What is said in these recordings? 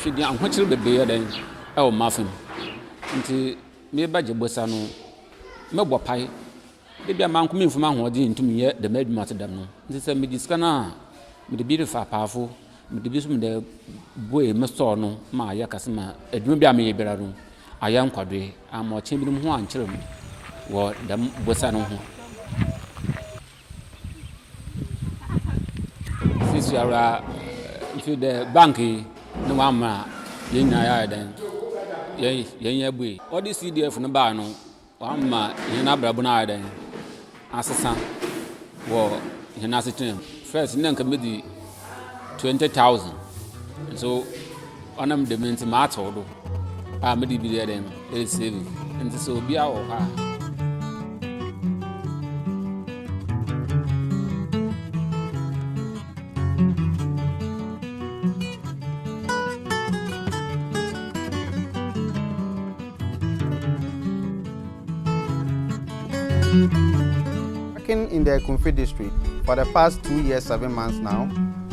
if you don't want to be better than our muffin. Until me budget was no pie. Maybe a man coming from my wedding to me yet the maid matter done. This is a medicana with the beautiful powerful, with the business the boy must no, my yakasma, a dream be a me better. I am quadri, I'm watching them one children. What the was I know. Since you are if you the banky, no mamma, yin then. Yay, boy. What is CDF from the bar? No, mamma, you're not brabona then. Assassin, war, you're not sitting. First, then committee 20,000. So, on them the men's matter, I may be there then, it's saving, and so be our. Working in the Kumfi district for the past 2 years, 7 months now,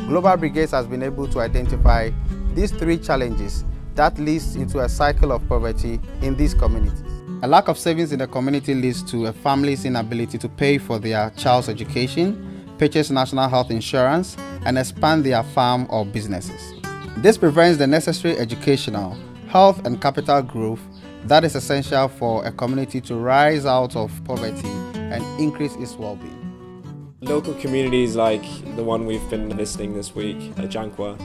Global Brigades has been able to identify these 3 challenges that leads into a cycle of poverty in these communities. A lack of savings in the community leads to a family's inability to pay for their child's education, purchase national health insurance, and expand their farm or businesses. This prevents the necessary educational, health, and capital growth that is essential for a community to rise out of poverty and increase its well-being. Local communities like the one we've been visiting this week, Jankwa,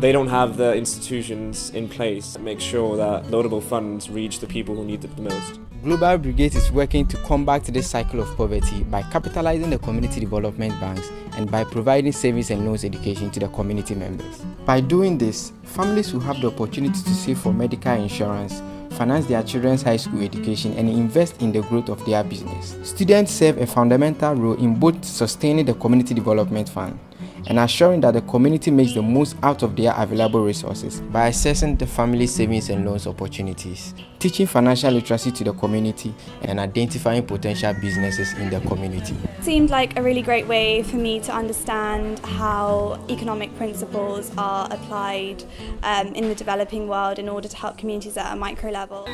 they don't have the institutions in place to make sure that notable funds reach the people who need it the most. Global Brigades is working to combat this cycle of poverty by capitalizing the community development banks and by providing savings and loans education to the community members. By doing this, families will have the opportunity to save for medical insurance, finance their children's high school education, and invest in the growth of their business. Students serve a fundamental role in both sustaining the community development fund and assuring that the community makes the most out of their available resources by assessing the family savings and loans opportunities, teaching financial literacy to the community, and identifying potential businesses in the community. It seemed like a really great way for me to understand how economic principles are applied in the developing world in order to help communities at a micro level.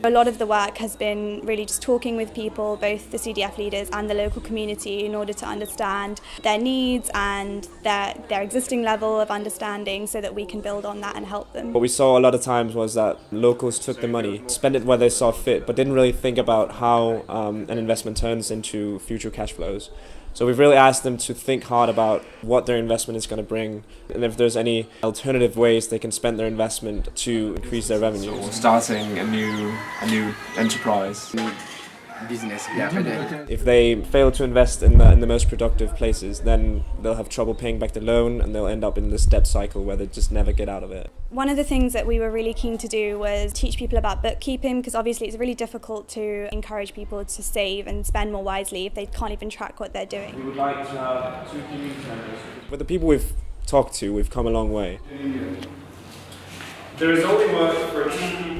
A lot of the work has been really just talking with people, both the CDF leaders and the local community, in order to understand their needs and their existing level of understanding so that we can build on that and help them. What we saw a lot of times was that locals took the money, spent it where they saw fit, but didn't really think about how an investment turns into future cash flows. So we've really asked them to think hard about what their investment is going to bring and if there's any alternative ways they can spend their investment to increase their revenues. Or starting a new enterprise. Business. If they fail to invest in the most productive places, then they'll have trouble paying back the loan and they'll end up in this debt cycle where they just never get out of it. One of the things that we were really keen to do was teach people about bookkeeping, because obviously it's really difficult to encourage people to save and spend more wisely if they can't even track what they're doing. We would like to have 2 community members. With the people we've talked to, we've come a long way. There is only work for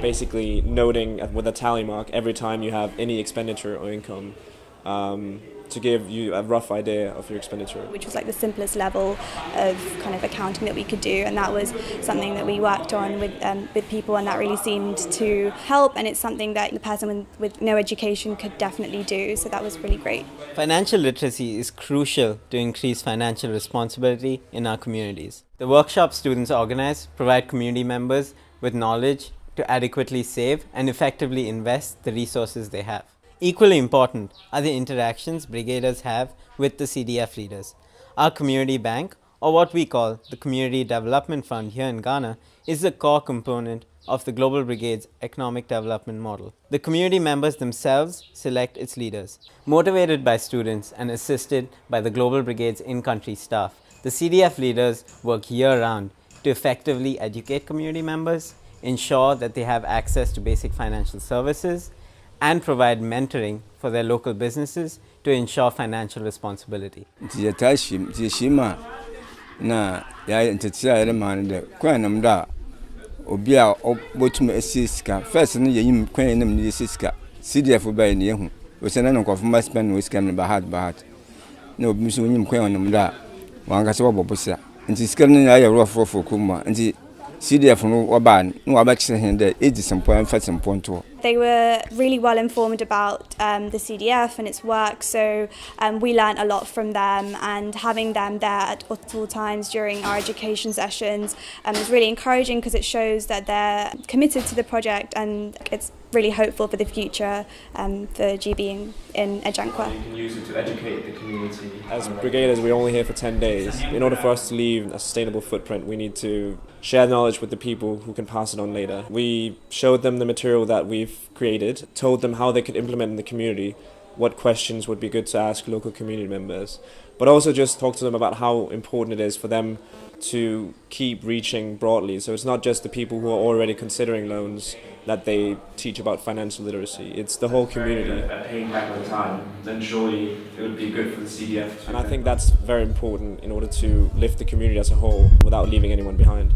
basically noting with a tally mark every time you have any expenditure or income to give you a rough idea of your expenditure. Which was like the simplest level of kind of accounting that we could do, and that was something that we worked on with people, and that really seemed to help, and it's something that the person with no education could definitely do, so that was really great. Financial literacy is crucial to increase financial responsibility in our communities. The workshops students organize provide community members with knowledge to adequately save and effectively invest the resources they have. Equally important are the interactions brigaders have with the CDF leaders. Our community bank, or what we call the Community Development Fund here in Ghana, is the core component of the Global Brigades economic development model. The community members themselves select its leaders. Motivated by students and assisted by the Global Brigades in-country staff, the CDF leaders work year-round to effectively educate community members, ensure that they have access to basic financial services, and provide mentoring for their local businesses to ensure financial responsibility. wanga so bobosia nti sika no ya yɛrofofo kuma nti CDF no waban no abakye hen de ejisempo amfasempo nto. They were really well informed about the CDF and its work, so we learned a lot from them, and having them there at all times during our education sessions is really encouraging because it shows that they're committed to the project, and it's really hopeful for the future for GB in Ajankwa. You can use it to educate the community. As Brigaders, we're only here for 10 days. In order for us to leave a sustainable footprint, we need to share knowledge with the people who can pass it on later. We showed them the material that we've created, told them how they could implement in the community, what questions would be good to ask local community members, but also just talk to them about how important it is for them to keep reaching broadly. So it's not just the people who are already considering loans that they teach about financial literacy, it's the whole community. Paying back on time, then surely it would be good for the CDF. And I think that's very important in order to lift the community as a whole without leaving anyone behind.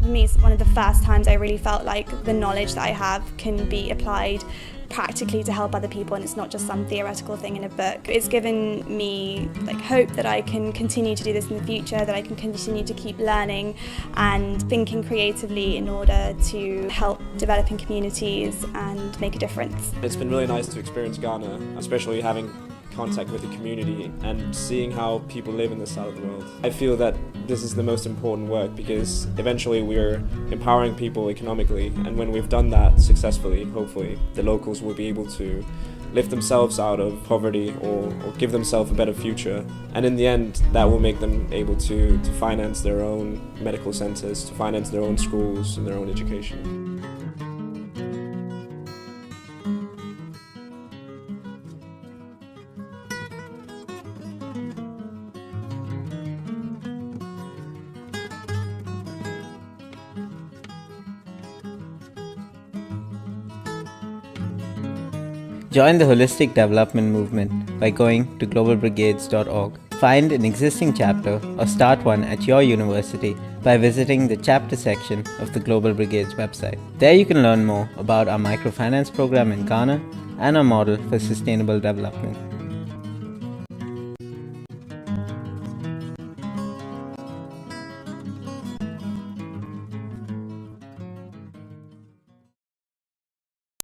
For me, it's one of the first times I really felt like the knowledge that I have can be applied practically to help other people, and it's not just some theoretical thing in a book. It's given me hope that I can continue to do this in the future, that I can continue to keep learning and thinking creatively in order to help developing communities and make a difference. It's been really nice to experience Ghana, especially having contact with the community and seeing how people live in this side of the world. I feel that this is the most important work because eventually we're empowering people economically, and when we've done that successfully, hopefully the locals will be able to lift themselves out of poverty or give themselves a better future, and in the end that will make them able to finance their own medical centers, to finance their own schools and their own education. Join the holistic development movement by going to globalbrigades.org. Find an existing chapter or start one at your university by visiting the chapter section of the Global Brigades website. There you can learn more about our microfinance program in Ghana and our model for sustainable development.